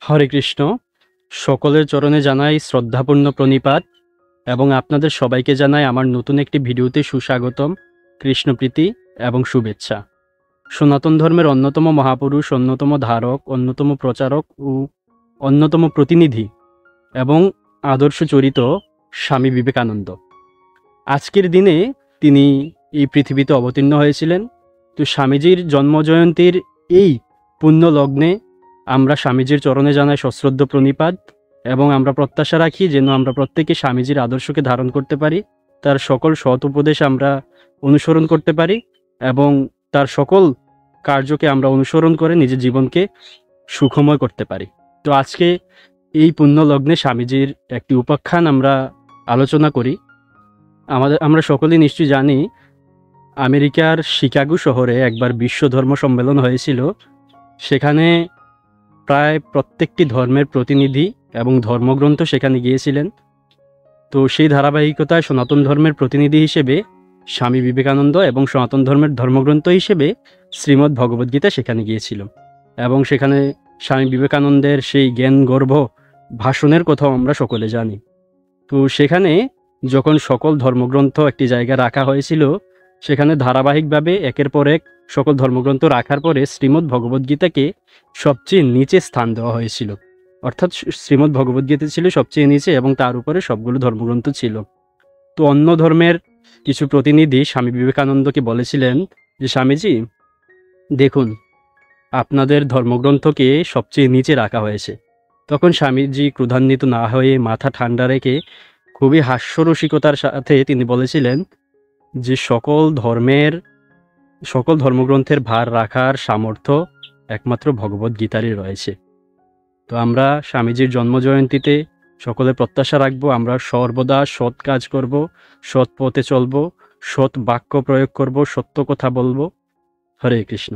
হরে কৃষ্ণ। সকলের চরণে জানাই শ্রদ্ধাপূর্ণ প্রণিপাত এবং আপনাদের সবাইকে জানাই আমার নতুন একটি ভিডিওতে সুস্বাগতম, কৃষ্ণপ্রীতি এবং শুভেচ্ছা। সনাতন ধর্মের অন্যতম মহাপুরুষ, অন্যতম ধারক, অন্যতম প্রচারক ও অন্যতম প্রতিনিধি এবং আদর্শ চরিত স্বামী বিবেকানন্দ। আজকের দিনে তিনি এই পৃথিবীতে অবতীর্ণ হয়েছিলেন। তো স্বামীজির জন্মজয়ন্তীর এই পুণ্য লগ্নে আমরা স্বামীজির চরণে জানাই সশ্রদ্ধ প্রণিপাত এবং আমরা প্রত্যাশা রাখি যেন আমরা প্রত্যেকে স্বামীজির আদর্শকে ধারণ করতে পারি, তার সকল সৎ উপদেশ আমরা অনুসরণ করতে পারি এবং তার সকল কার্যকে আমরা অনুসরণ করে নিজের জীবনকে সুখময় করতে পারি। তো আজকে এই পুণ্য লগ্নে স্বামীজির একটি উপাখ্যান আমরা আলোচনা করি। আমরা সকলেই নিশ্চয়ই জানি, আমেরিকার শিকাগো শহরে একবার বিশ্ব ধর্ম সম্মেলন হয়েছিল। সেখানে প্রায় প্রত্যেকটি ধর্মের প্রতিনিধি এবং ধর্মগ্রন্থ সেখানে গিয়েছিলেন। তো সেই ধারাবাহিকতায় সনাতন ধর্মের প্রতিনিধি হিসেবে স্বামী বিবেকানন্দ এবং সনাতন ধর্মের ধর্মগ্রন্থ হিসেবে শ্রীমদ্ ভগবদ্গীতা সেখানে গিয়েছিল এবং সেখানে স্বামী বিবেকানন্দের সেই জ্ঞানগর্ভ ভাষণের কথাও আমরা সকলে জানি। তো সেখানে যখন সকল ধর্মগ্রন্থ একটি জায়গায় রাখা হয়েছিল, সেখানে ধারাবাহিকভাবে একের পর এক সকল ধর্মগ্রন্থ রাখার পরে শ্রীমদ্ ভগবদ্গীতাকে সবচেয়ে নিচে স্থান দেওয়া হয়েছিল। অর্থাৎ শ্রীমদ্ ভগবদ্গীতা ছিল সবচেয়ে নিচে এবং তার উপরে সবগুলো ধর্মগ্রন্থ ছিল। তো অন্য ধর্মের কিছু প্রতিনিধি স্বামী বিবেকানন্দকে বলেছিলেন যে, স্বামীজি দেখুন, আপনাদের ধর্মগ্রন্থকে সবচেয়ে নিচে রাখা হয়েছে। তখন স্বামীজি ক্রোধান্বিত না হয়ে মাথা ঠান্ডা রেখে খুবই হাস্যরসিকতার সাথে তিনি বলেছিলেন যে সকল ধর্মগ্রন্থের ভার রাখার সামর্থ্য একমাত্র ভগবদ্গীতারই রয়েছে। তো আমরা স্বামীজির জন্মজয়ন্তীতে সকলে প্রত্যাশা রাখবো আমরা সর্বদা সৎ কাজ করব, সৎ পথে চলব, সৎ বাক্য প্রয়োগ করব, সত্য কথা বলবো। হরে কৃষ্ণ।